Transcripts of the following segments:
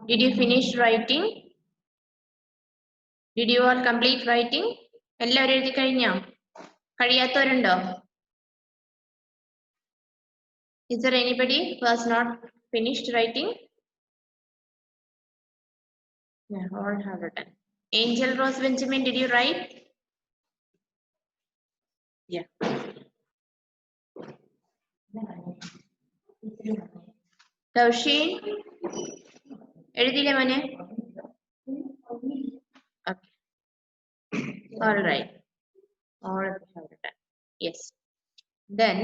Did you finish writing? Did you all complete writing? എല്ലാവരും എഴുതി കഴിഞ്ഞോ? കഴിയാത്തവരുണ്ടോ? Is there anybody who has not finished writing? Yeah, all have written. Angel Rose Benjamin, did you write? Yeah. Taushin, എഴുതിയില്ലേ മോനെ? Okay. All right. All have written. Yes. Then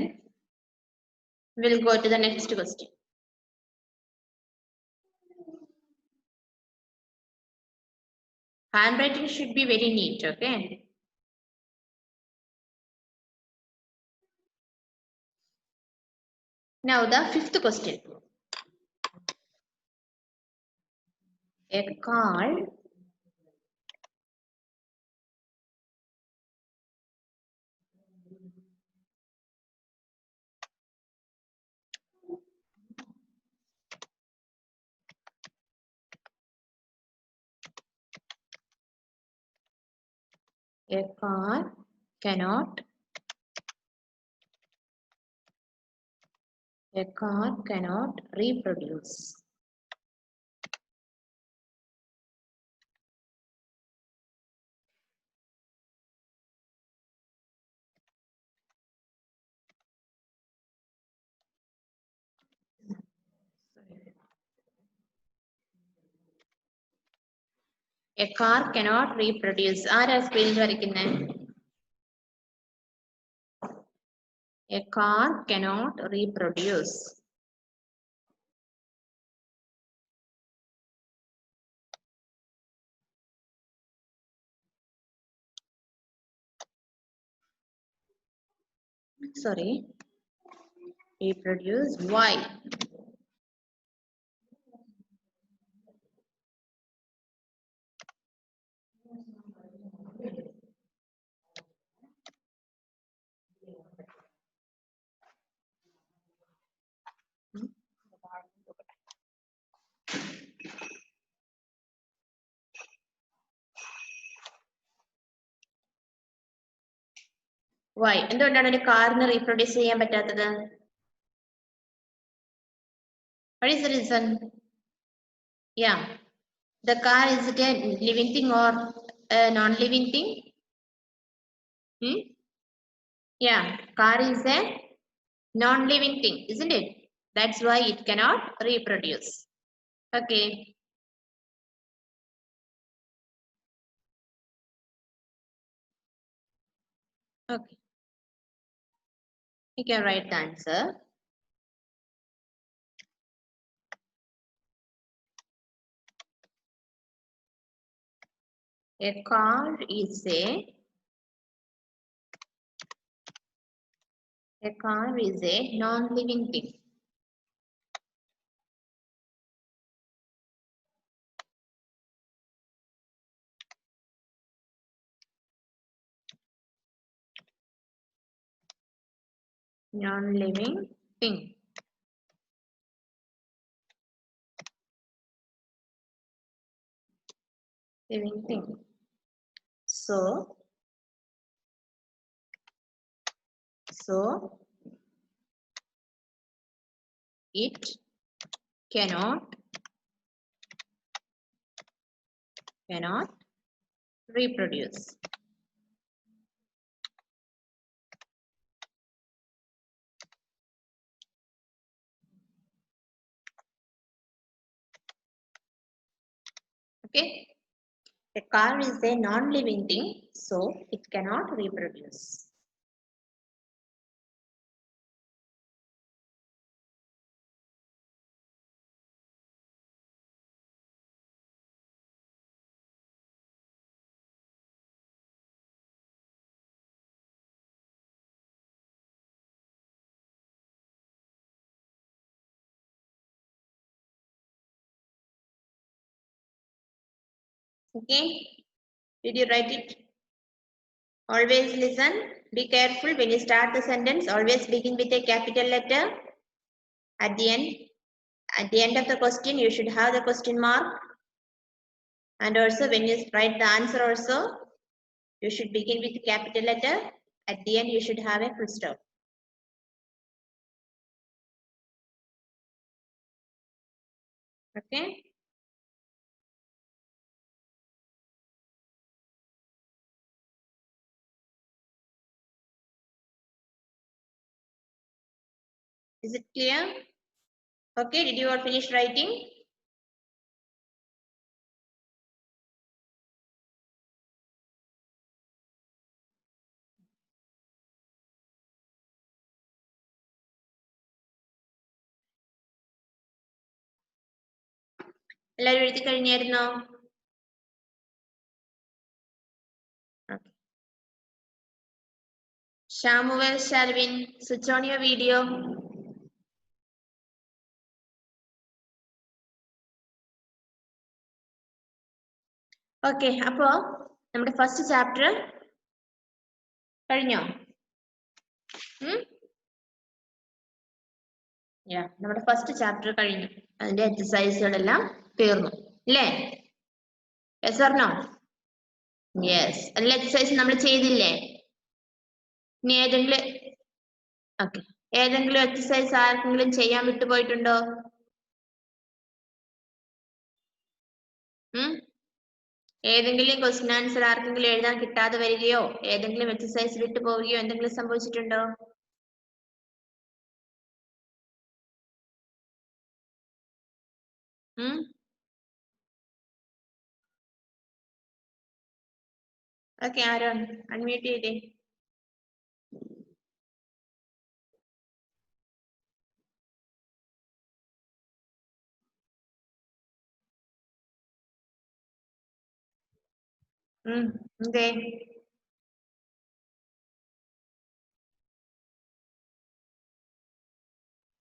we'll go to the next question. Handwriting should be very neat, okay? Now the fifth question. A car cannot reproduce. A car cannot reproduce. ആരാ സ്ക്രീനിൽ വരയ്ക്കുന്നത്? A car cannot reproduce. Sorry. Reproduce. Why? Why? എന്തുകൊണ്ടാണ് ഒരു കാറിന് reproduce ചെയ്യാൻ പറ്റാത്തത്? What is the reason? Yeah. The car, is it a living thing or a non-living thing? Yeah, car is a non-living thing, isn't it? That's why it cannot reproduce. Okay. Okay. You can write the answer. A car is a non-living thing. Non-living thing. Living thing. So it cannot reproduce. Okay. A car is a non-living thing, so it cannot reproduce. Okay. Did you write it? Always listen. Be careful when you start the sentence. Always begin with a capital letter. At the end, At the end of the question, you should have the question mark. And also when you write the answer also, you should begin with capital letter. At the end, you should have a full stop. Okay. Is it clear? Okay, did you all finish writing? എല്ലാവരും എഴുതി കഴിഞ്ഞായിരുന്നോ? Shamuel Shalvin, switch on your video. Okay, അപ്പോൾ നമ്മുടെ first chapter കഴിഞ്ഞോ? നമ്മുടെ first chapter കഴിഞ്ഞു. അതിന്റെ എക്സസൈസുകളെല്ലാം തീർന്നു അല്ലേ? Yes or no? യെസ്. അതിലെ എക്സസൈസ് നമ്മൾ ചെയ്തില്ലേ? ഇനി ഏതെങ്കിലും എക്സസൈസ് ആർക്കെങ്കിലും ചെയ്യാൻ വിട്ടുപോയിട്ടുണ്ടോ? ഏതെങ്കിലും ക്വസ്റ്റ്യൻ ആൻസർ ആർക്കെങ്കിലും എഴുതാൻ കിട്ടാതെ വരികയോ ഏതെങ്കിലും എക്സസൈസ് വിട്ടു പോവുകയോ എന്തെങ്കിലും സംഭവിച്ചിട്ടുണ്ടോ? ഓക്കെ, ആരാണ്? അൺമ്യൂട്ട് ചെയ്തേ. എന്തേ?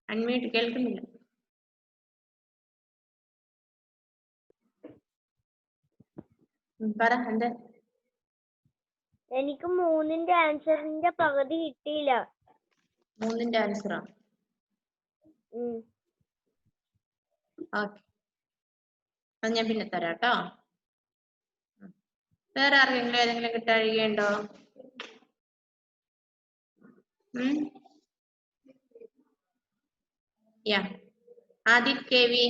അൺമ്യൂട്ട് കേൾക്കുന്നില്ല. പറ, എന്താ? എനിക്ക് 3ന്റെ ആൻസറിന്റെ പകുതി കിട്ടിയില്ല. 3ന്റെ ആൻസറോ? ഓക്കെ, അത് ഞാൻ പിന്നെ തരാം കേട്ടോ. വേറെ ആർക്കെങ്കിലും ഏതെങ്കിലും കിട്ടാഴികയുണ്ടോ? Adith K V.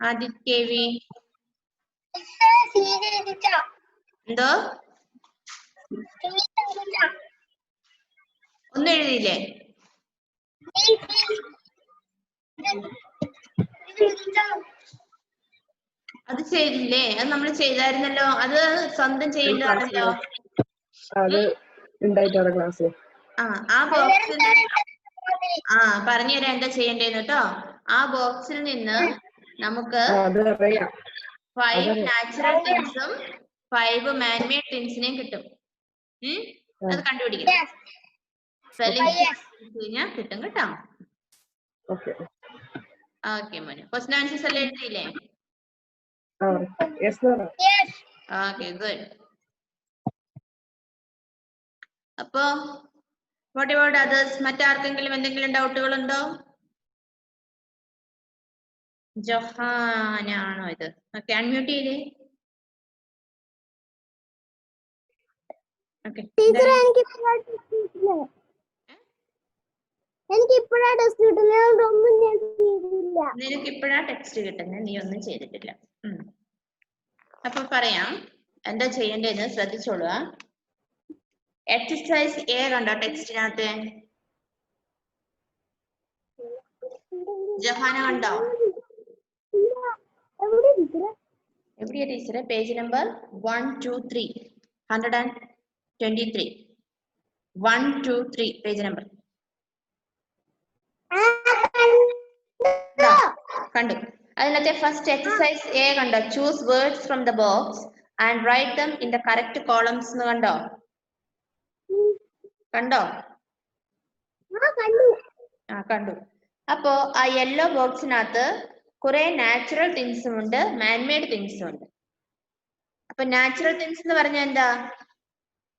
Adith K V എന്തോ? ഒന്നും എഴുതിയില്ലേ? അത് ചെയ്തില്ലേ? അത് നമ്മൾ ചെയ്തായിരുന്നല്ലോ. അത് സ്വന്തം ചെയ്തതാണല്ലോ. ആ ബോക്സിൽ പറഞ്ഞുതരാം എന്താ ചെയ്യേണ്ടതെന്ന് കേട്ടോ. ആ ബോക്സിൽ നിന്ന് നമുക്ക് 5 നാച്ചുറൽ തിങ്സും 5 മാൻമേഡ് തിങ്സിനെയും കിട്ടും. അത് കണ്ടുപിടിക്കണം. കഴിഞ്ഞാൽ കിട്ടും കേട്ടോ. ഓക്കെ മോനെ, ക്വസ്റ്റ്യൻ ആൻസേഴ്സ് എല്ലാം എഴുതിയില്ലേ? Okay, good. അപ്പോ വാട്ട് അബൌട്ട് അതേഴ്സ്? മറ്റാർക്കെങ്കിലും എന്തെങ്കിലും ഡൗട്ടുകൾ ഉണ്ടോ? ജൊഹാനാണോ ഇത്? ഓക്കെ, അൺമ്യൂട്ട് ചെയ്തേ. നിനക്ക് ഇപ്പോഴാ ടെക്സ്റ്റ് കിട്ടുന്നത്, നീ ഒന്നും ചെയ്തിട്ടില്ല. അപ്പൊ പറയാം എന്താ ചെയ്യേണ്ടതെന്ന് ശ്രദ്ധിച്ചോളുക. എക്സസൈസ് എ കണ്ടോ ടെക്സ്റ്റിനകത്ത്? ജഹാന കണ്ടോ? എവിടെയാ ടീച്ചറെ? പേജ് നമ്പർ 123 123 123 പേജ് നമ്പർ കണ്ടു. അതിനകത്തെ ഫസ്റ്റ് എക്സസൈസ് എ കണ്ടോ? Choose words from the box and write them in the correct columns എന്ന് കണ്ടോ? കണ്ടു. അപ്പോ ആ യെല്ലോ ബോക്സിനകത്ത് കുറെ നാച്ചുറൽ തിങ്സും ഉണ്ട്, മാൻമേഡ് തിങ്സും ഉണ്ട്. അപ്പൊ നാച്ചുറൽ തിങ്സ് എന്ന് പറഞ്ഞാൽ എന്താ?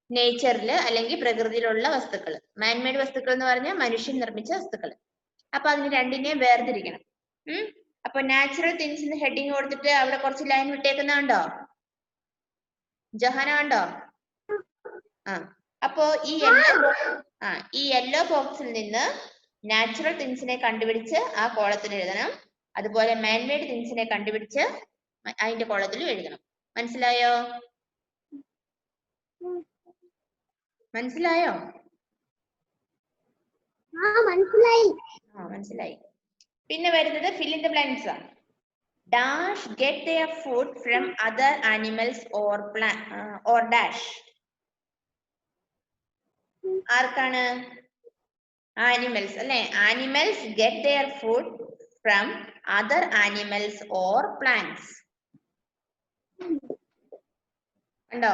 നേച്ചറില് അല്ലെങ്കിൽ പ്രകൃതിയിലുള്ള വസ്തുക്കൾ. മാൻമേഡ് വസ്തുക്കൾ എന്ന് പറഞ്ഞാൽ മനുഷ്യൻ നിർമ്മിച്ച വസ്തുക്കൾ. അപ്പൊ അതിന് രണ്ടിനെയും വേർതിരിക്കണം. അപ്പൊ നാച്ചുറൽ തിങ്സിന് ഹെഡിങ് കൊടുത്തിട്ട് അവിടെ കുറച്ച് ലൈൻ വിട്ടേക്കുന്നുണ്ടോ? ജഹാന കണ്ടോ? അപ്പോ ഈ യെല്ലോ ബോക്സിൽ നിന്ന് നാച്ചുറൽ തിങ്സിനെ കണ്ടുപിടിച്ച് ആ കോളത്തിൽ എഴുതണം. അതുപോലെ മാൻമെയ്ഡ് തിങ്സിനെ കണ്ടുപിടിച്ച് അതിന്റെ കോളത്തിലും എഴുതണം. മനസ്സിലായോ? മനസ്സിലായോ? മനസ്സിലായി. പിന്നെ വരുന്നത് fill in the blanks ആണ്. Dash get their food from other animals or dash. ആർക്കാണ്? Animals അല്ലെ? Animals get their food from other animals or plants. കണ്ടോ?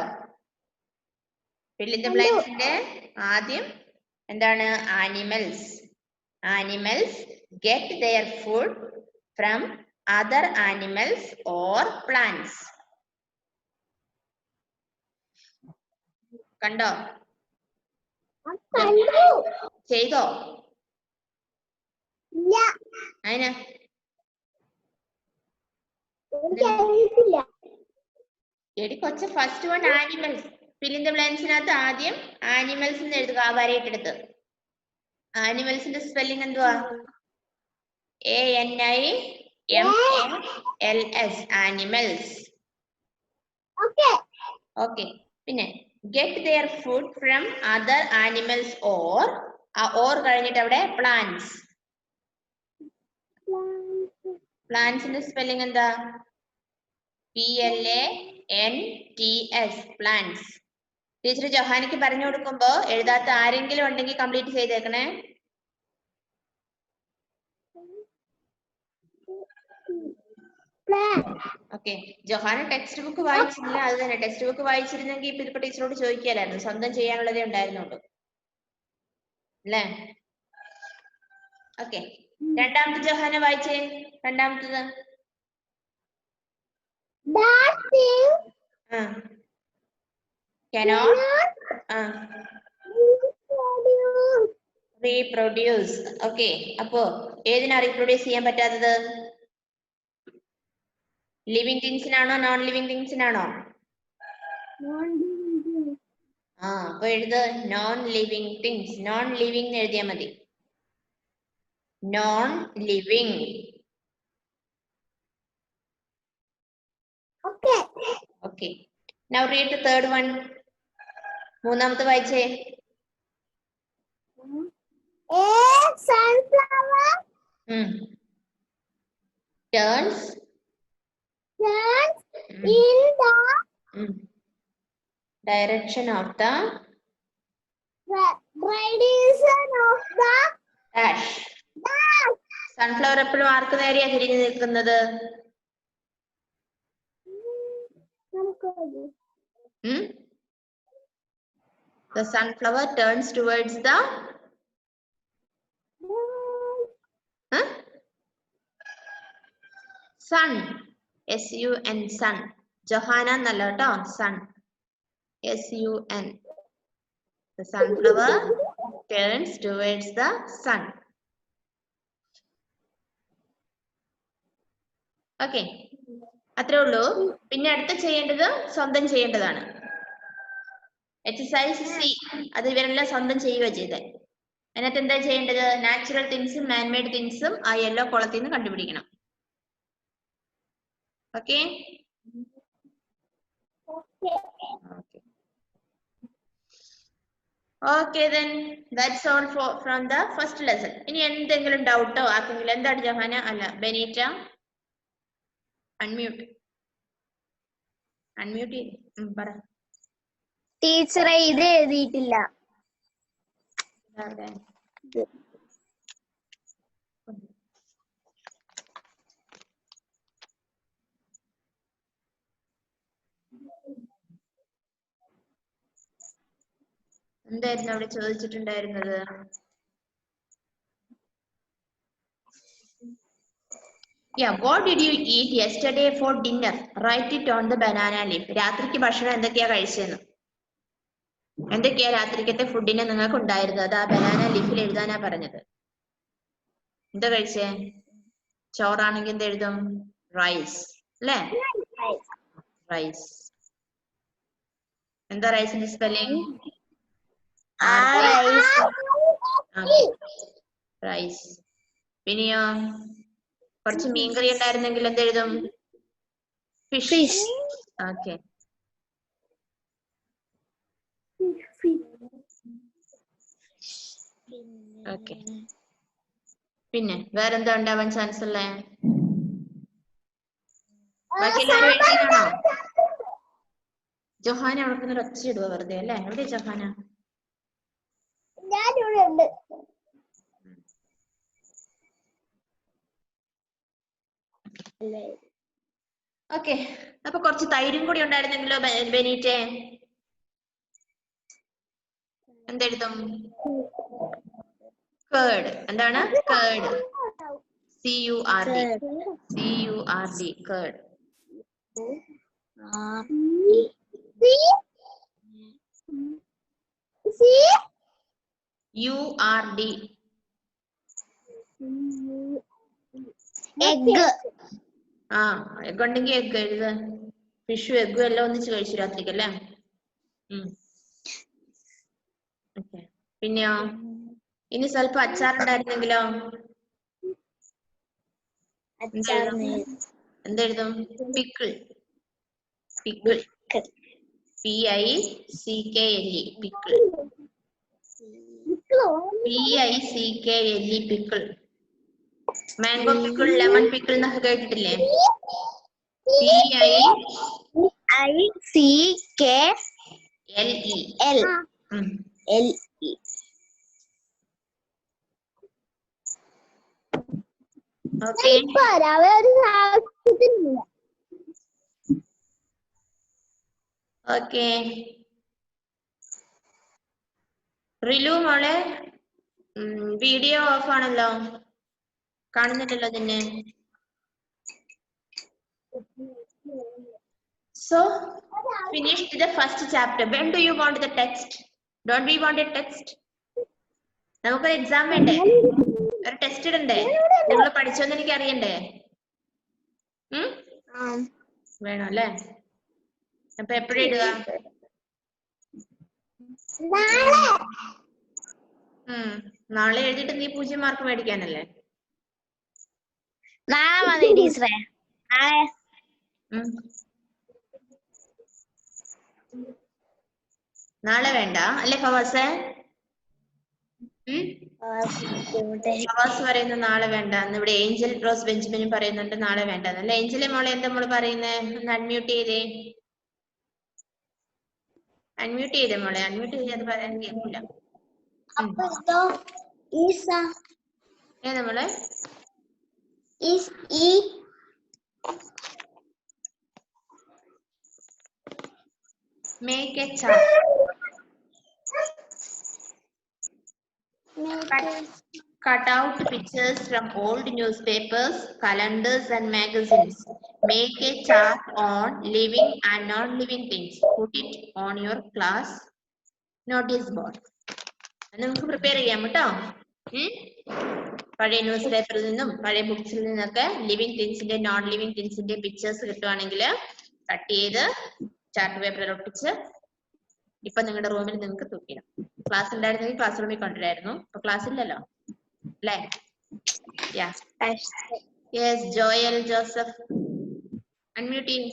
fill in the blanks ന്റെ ആദ്യം എന്താണ്? Animals. Animals get their food from other animals or plants. കണ്ടോ? ചെയ്തോ? അതിന് എടി കൊച്ച first one animals. fill in the blanksനകത്ത് ആദ്യം ആനിമൽസ് എന്ന് എഴുതുക. ആ വരയിട്ടെടുത്ത് ആനിമൽസിന്റെ സ്പെല്ലിംഗ് എന്തുവാ? ANIMALS animals. ഓക്കെ. പിന്നെ get their food from other animals or കഴിഞ്ഞിട്ട് അവിടെ plants. പ്ലാന്റ്സിന്റെ സ്പെല്ലിംഗ് എന്താ? PLANTS plants. ടീച്ചർ ജൊഹാനിക്ക് പറഞ്ഞു കൊടുക്കുമ്പോ എഴുതാത്ത ആരെങ്കിലും ഉണ്ടെങ്കിൽ കംപ്ലീറ്റ് ചെയ്തേക്കണേ. ഓക്കെ. ജൊഹാന ടെക്സ്റ്റ് ബുക്ക് വായിച്ചില്ല. അത് തന്നെ, ടെക്സ്റ്റ് ബുക്ക് വായിച്ചിരുന്നെങ്കിൽ ഇപ്പൊ ടീച്ചറോട് ചോദിക്കാലായിരുന്നു. സ്വന്തം ചെയ്യാനുള്ളതേ ഉണ്ടായിരുന്നുള്ളൂ അല്ലേ? ഓക്കെ. രണ്ടാമത്തെ ജൊഹാന വായിച്ചേ. രണ്ടാമത്തത് cannot reproduce. ഓക്കെ. അപ്പോ ഏതിനാ റീപ്രൊഡ്യൂസ് ചെയ്യാൻ പറ്റാത്തത്? ലിവിങ് തിങ്സിനാണോ നോൺ ലിവിങ് തിങ്സിനാണോ? അപ്പൊ എഴുത് non living things. Non living എഴുതിയാൽ മതി. Non living. Okay. Now read the third one. മൂന്നാമത്തെ വായിച്ചേ. Sunflower turns in the direction of the dash. Sunflower എപ്പോഴും ആർക്ക് നേരെയാ തിരിഞ്ഞു നിൽക്കുന്നത്? The sunflower turns towards the sun. SUN sun. Johanna എന്നല്ല കേട്ടോ. sun. SUN. The sunflower turns towards the sun. Okay. അത്രേ ഉള്ളൂ. പിന്നെ അടുത്ത ചെയ്യേണ്ടത് സ്വന്തം ചെയ്യേണ്ടതാണ്. Exercise C. അത് ഇവരെല്ലാം സ്വന്തം ചെയ്യുക ചെയ്തേ. അതിനകത്ത് എന്താ ചെയ്യേണ്ടത്? നാച്ചുറൽ തിങ്സും മാൻമെയ്ഡ് തിങ്സും ആ യെല്ലോ കോളത്തിൽ നിന്ന് കണ്ടുപിടിക്കണം. Okay. Okay then, that's all from the first lesson. ഇനി എന്തെങ്കിലും ഡൗട്ടോ ആർക്കെങ്കിലും? എന്താണ് ജഹാന? അല്ല ബെനീറ്റ, അൺമ്യൂട്ട് ചെയ്ത് പറ. ടീച്ചറെ ഇത് എഴുതിയിട്ടില്ല. എന്തായിരുന്നു അവിടെ ചോദിച്ചിട്ടുണ്ടായിരുന്നത്? Yeah, what did you eat yesterday for dinner? Write it on the banana leaf. രാത്രിക്ക് ഭക്ഷണം എന്തൊക്കെയാ കഴിച്ചെന്ന്? എന്തൊക്കെയാ രാത്രിക്കത്തെ ഫുഡിന് നിങ്ങൾക്ക് ഉണ്ടായിരുന്നത്? അത് ആ ബനാന ലീഫിൽ എഴുതാനാ പറഞ്ഞത്. എന്താ കഴിച്ചേ? ചോറാണെങ്കിൽ എന്ത് എഴുതും? റൈസ് അല്ലേ? റൈസ്. എന്താ റൈസിന്റെ സ്പെല്ലിംഗ്? റൈസ്. പിന്നെയോ കുറച്ച് മീൻകറി ഉണ്ടായിരുന്നെങ്കിൽ എന്തെഴുതും? ഫിഷ്. ഓക്കെ. ഓക്കെ. പിന്നെ വേറെന്താ ഉണ്ടാവാൻ ചാൻസ് ഉള്ളേ? ബാക്കി എല്ലാവരും എഴുതിയാണോ? ജൊഹാന അവിടെ നിന്ന് ഒച്ച ഇടുക വെറുതെ അല്ലേ? എവിടെ ജൊഹാന? ഓക്കെ. അപ്പൊ കുറച്ച് തൈരും കൂടി ഉണ്ടായിരുന്നെങ്കിലോ ബെനീറ്റേ? എന്തെഴുതും? കേർഡ്. എന്താണ് curd? CURD. CURD. Curd. URD. Egg. ആ എഗ് ഉണ്ടെങ്കിൽ എഗ് എഴുത. ഫിഷും എഗ്ഗും എല്ലാം ഒന്നിച്ച് കഴിച്ചു രാത്രിക്കല്ലേ? ഓക്കെ. പിന്നെയോ ഇനി സ്വല്പം അച്ചാറുണ്ടായിരുന്നെങ്കിലോ? എന്തെഴുതും? Pickle. Pickle. PICKLE. Pickle. PICKLE. Pickle. Mango pickle, lemon pickle എന്നൊക്കെ കേട്ടിട്ടില്ലേ? PICKLE. ഓക്കെ. ഓക്കെ. റിലു മോളെ വീഡിയോ ഓഫ് ആണല്ലോ, കാണുന്നില്ലല്ലോ നിന്നെ. So finished the first chapter. When do you want the text? Don't we want a text? നമുക്കൊരു exam വേണ്ടേ? ഒരു test ഇടണ്ടേ? നിങ്ങൾ പഠിച്ചോന്ന് എനിക്ക് അറിയണ്ടേ? വേണം അല്ലേ? അപ്പൊ എപ്പോഴും ഇടുക? നാളെ എഴുതിട്ട് നീ 0 മാർക്ക് മേടിക്കാനല്ലേ? നാളെ മതി ടീച്ചറെ. നാളെ വേണ്ട അല്ലേ ഫവാസേ? ഫവാസ് പറയുന്നു നാളെ വേണ്ട. ഇവിടെ ഏഞ്ചൽ റോസ് ബെഞ്ചമിനും പറയുന്നുണ്ട് നാളെ വേണ്ട. അല്ല ഏഞ്ചലെ മോളെ എന്താ മോള് പറയുന്നേ? ഒന്ന് അൺമ്യൂട്ട് ചെയ്തേ. അൺമ്യൂട്ട് ചെയ്തേ മോളെ. അൺമ്യൂട്ട് ചെയ്ത് പറയാൻ കേൾക്കില്ല. ഏതാ മോളെ? Make a chart. Cut out pictures from old newspapers, calendars and magazines. Make a chart on living and non-living things. Put it on your class notice board. നമുക്ക് പ്രിപ്പയർ ചെയ്യാം കേട്ടോ. പഴയ ന്യൂസ് പേപ്പറിൽ നിന്നും പഴയ ബുക്സിൽ നിന്നൊക്കെ ലിവിങ് തിങ്സിന്റെ നോൺ ലിവിങ് തിങ്സിന്റെ പിക്ചേഴ്സ് കിട്ടുവാണെങ്കിൽ cut ചെയ്ത് ചാർട്ട് പേപ്പറിൽ ഒട്ടിച്ച് ഇപ്പൊ നിങ്ങളുടെ റൂമിൽ നിങ്ങൾക്ക് തൂക്കിയിടാം. ക്ലാസ് ഉണ്ടായിരുന്നെങ്കിൽ ക്ലാസ് റൂമിൽ കൊണ്ടുവരായിരുന്നു. ഇപ്പൊ ക്ലാസ് ഇല്ലല്ലോ അല്ലേ? യെസ് ജോയൽ ജോസഫ് അൺമ്യൂട്ട് ചെയ്യും.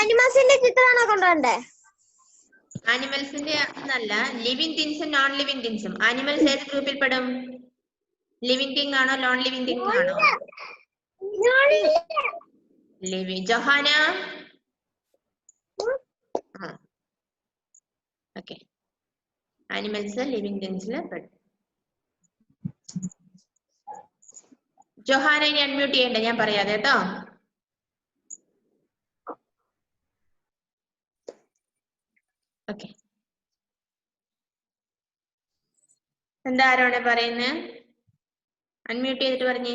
ആനിമൽസിന്റെ ചിത്രമാണോ കൊണ്ടുവരണ്ടേ? ആനിമൽസിന്റെ എന്നല്ല, ലിവിങ് തിങ്സും നോൺ ലിവിങ് തിങ്സും. ആനിമൽസ് ഏത് ഗ്രൂപ്പിൽ പെടും? ലിവിങ് തിങ് ആണോ നോൺ ലിവിങ് തിങ് ആണോ? Living. Johanna okay. Animals living തിങ്സിൽ പെടും. ജൊഹാന ഇനി അൺമ്യൂട്ട് ചെയ്യണ്ട, ഞാൻ പറയാതെ കേട്ടോ. ഓക്കെ. എന്താ ആരോടെ പറയുന്നേ? അൺമ്യൂട്ട് ചെയ്തിട്ട് പറഞ്ഞേ.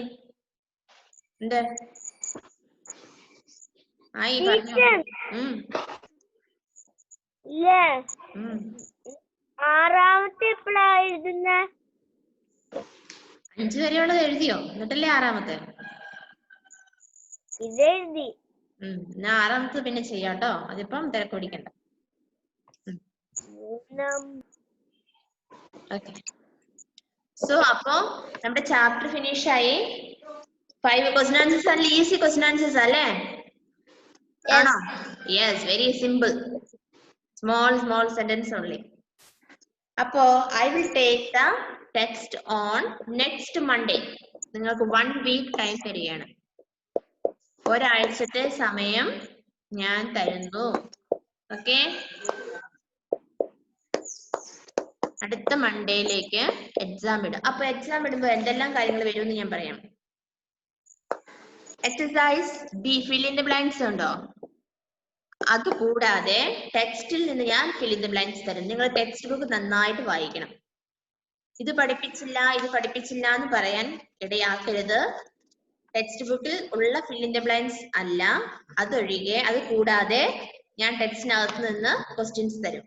എന്താ ആയി പറഞ്ഞു? ആറാമത്തെ എപ്പോഴാ എഴുതുന്ന? 5 വരെയുള്ളത് എഴുതിയോ? എന്നിട്ടല്ലേ 6-മത്തെ? ഇതെഴുതി. എന്നാ 6-മത്തെ പിന്നെ ചെയ്യാട്ടോ. അതിപ്പം തിരക്ക് പിടിക്കണ്ട. ഓക്കെ. സോ അപ്പൊ നമ്മുടെ ചാപ്റ്റർ ഫിനിഷ് ആയി. 5 ക്വസ്റ്റ്യൻ ആൻസേഴ്സ് അല്ലേ? ഈസി ക്വസ്റ്റ്യൻ ആൻസേഴ്സ് അല്ലേ? ആണോ? Yes, very simple. Small sentence only. അപ്പോ I will take the text on next Monday. നിങ്ങൾക്ക് 1 വീക്ക് ടൈം തരികയാണ്. ഒരാഴ്ചത്തെ സമയം ഞാൻ തരുന്നു. ഓക്കെ, അടുത്ത മൺഡേയിലേക്ക് എക്സാം ഇടും. അപ്പൊ എക്സാം ഇടുമ്പോ എന്തെല്ലാം കാര്യങ്ങൾ വരുമെന്ന് ഞാൻ പറയാം. Exercise B, fill in the blanks ഉണ്ടോ? അതുകൂടാതെ ടെക്സ്റ്റിൽ നിന്ന് ഞാൻ ഫിൽ ഇൻ ദ ബ്ലാങ്ക്സ് തരും. നിങ്ങൾ ടെക്സ്റ്റ് ബുക്ക് നന്നായിട്ട് വായിക്കണം. ഇത് പഠിപ്പിച്ചില്ല എന്ന് പറയാൻ ഇടയാക്കരുത്. ടെക്സ്റ്റ് ബുക്കിൽ ഉള്ള ഫിൽ ഇൻ ദ ബ്ലാങ്ക്സ് അല്ല, അതൊഴികെ അത് കൂടാതെ ഞാൻ ടെക്സ്റ്റിനകത്ത് നിന്ന് ക്വസ്റ്റ്യൻസ് തരും.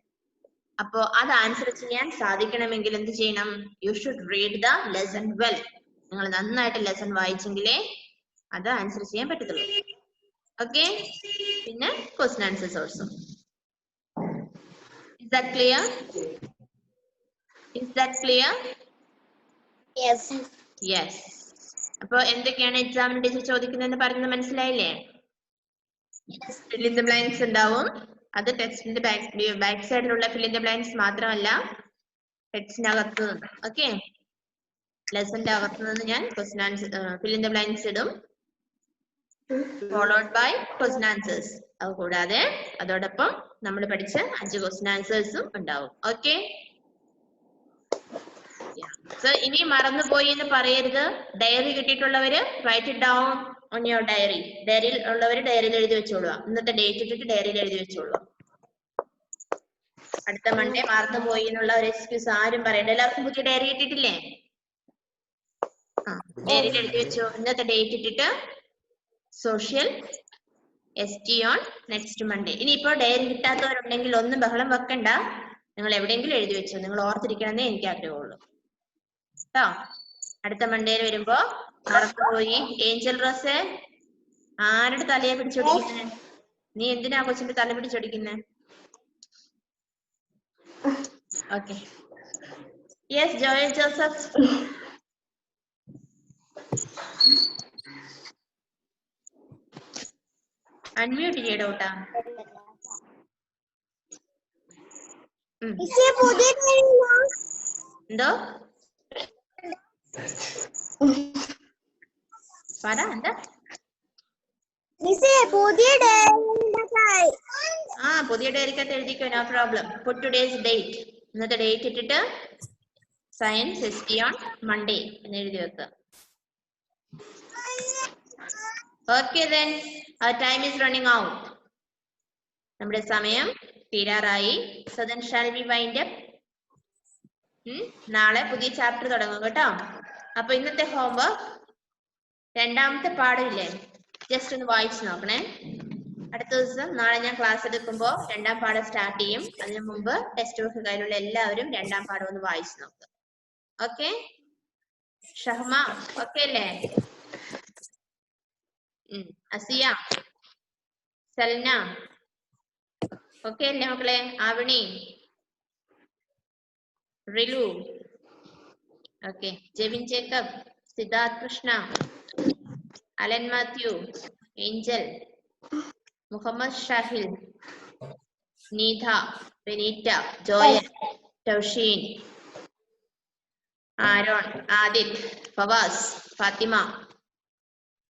അപ്പോ അത് ആൻസർ ചെയ്യാൻ സാധിക്കണമെങ്കിൽ എന്ത് ചെയ്യണം? You should read the lesson well. നിങ്ങൾ നന്നായിട്ട് ലെസൺ വായിച്ചെങ്കിലേ അത് ആൻസർ ചെയ്യാൻ പറ്റത്തുള്ളൂ. ഓക്കെ, പിന്നെ question answers also. Is that clear? Is that clear? Yes. Yes. അപ്പൊ എന്തൊക്കെയാണ് എക്സാമിന് ടീച്ചർ ചോദിക്കുന്നതെന്ന് പറയുന്നത് മനസ്സിലായില്ലേ? ഫിൽ ഇൻ ദ ബ്ലാങ്ക്സ് ഉണ്ടാവും. അത് ടെക്സ്റ്റിന്റെ ബാക്ക് സൈഡിലുള്ള ഫിൽ ഇൻ ദ ബ്ലാങ്ക്സ് മാത്രമല്ല, ടെക്സ്റ്റിനകത്ത്. ഓക്കെ, ലെസന്റെ അകത്ത് നിന്ന് ഞാൻ question answer fill in the blanks ഇടും, ഫോളോഡ് ബൈ ക്വസ്റ്റ്യൻ ആൻസേഴ്സ്. അത് കൂടാതെ അതോടൊപ്പം നമ്മൾ പഠിച്ച 5 ക്വസ്റ്റ്യൻ ആൻസേഴ്സും ഉണ്ടാവും. ഓക്കെ, സോ ഇനി മറന്നുപോയി എന്ന് പറയരുത്. ഡയറി കിട്ടിയിട്ടുള്ളവര് write it down on your diary. ഡയറിയിൽ ഉള്ളവര് ഡയറിയിൽ എഴുതി വെച്ചോളുക. ഇന്നത്തെ ഡേറ്റ് ഇട്ടിട്ട് ഡയറിയിൽ എഴുതി വെച്ചോളുക. അടുത്ത മൺഡേ മറന്നുപോയി എന്നുള്ള ഒരു എക്സ്ക്യൂസ് ആരും പറയണ്ട. എല്ലാവർക്കും പുതിയ ഡയറി കിട്ടിയിട്ടില്ലേ? ഡയറിയിൽ എഴുതി വെച്ചോ. ഇന്നത്തെ ഡേറ്റ് ഇട്ടിട്ട് social ST on next Monday. ഇനിയിപ്പോ ഡയറി കിട്ടാത്തവരുണ്ടെങ്കിൽ ഒന്നും ബഹളം വെക്കണ്ട. നിങ്ങൾ എവിടെയെങ്കിലും എഴുതി വെച്ചോ. നിങ്ങൾ ഓർത്തിരിക്കണമെന്നേ എനിക്ക് ആഗ്രഹമുള്ളൂ കേട്ടോ. അടുത്ത മൺഡേയിൽ വരുമ്പോ മറന്നുപോയി. ഏഞ്ചൽ റോസേ, ആരുടെ തലയെ പിടിച്ചോടിക്കുന്നേ? നീ എന്തിനാ കൊച്ചിന്റെ തല പിടിച്ചോടിക്കുന്നേ? Okay, yes Joel Joseph. Unmute ചെയ്യടോട്ടാ. എന്തോ പറ, എന്താ? പുതിയ ഡയറിക്കകത്ത് എഴുതിക്കോ, no problem. Put today's date. ഇന്നത്തെ ഡേറ്റ് ഇട്ടിട്ട് സയൻസ് ST ഓൺ മൺഡേ എന്ന് എഴുതി വെക്കുക. Okay, then our time is running out. നമ്മുടെ സമയം തീരാറായി. So then shall we wind up? നാളെ പുതിയ ചാപ്റ്റർ തുടങ്ങും കേട്ടോ. അപ്പൊ ഇന്നത്തെ ഹോംവർക്ക്, 2ാമത്തെ പാഠമില്ലേ, ജസ്റ്റ് ഒന്ന് വായിച്ചു നോക്കണേ. അടുത്ത ദിവസം നാളെ ഞാൻ ക്ലാസ് എടുക്കുമ്പോൾ 2ാം പാഠം സ്റ്റാർട്ട് ചെയ്യും. അതിനു മുമ്പ് ടെക്സ്റ്റ് ബുക്ക് കയ്യിലുള്ള എല്ലാവരും 2ാം പാഠം ഒന്ന് വായിച്ചു നോക്കുക. ഓക്കെ ഷഹ്മ, ഓക്കെ അല്ലേ? അസിയ, സൽന, ഓക്കെ അല്ലേ മക്കളെ? Avani, Rilu, okay. Jevin Jacob, Siddharth Krishna, Alan Mathew, Angel, Muhammad Shahil, Neetha, Benita, Joel, Tousheen, Aaron, Adith, Fawas, Fathima.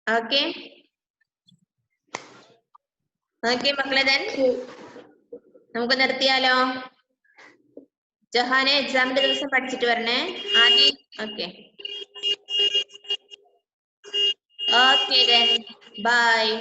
Okay okay മക്കളെ, then നമുക്ക് നിർത്തിയാലോ? ജഹാനെ എക്സാമിന്റെ ദിവസം പഠിച്ചിട്ട് വരണേ. Adi, okay okay then bye.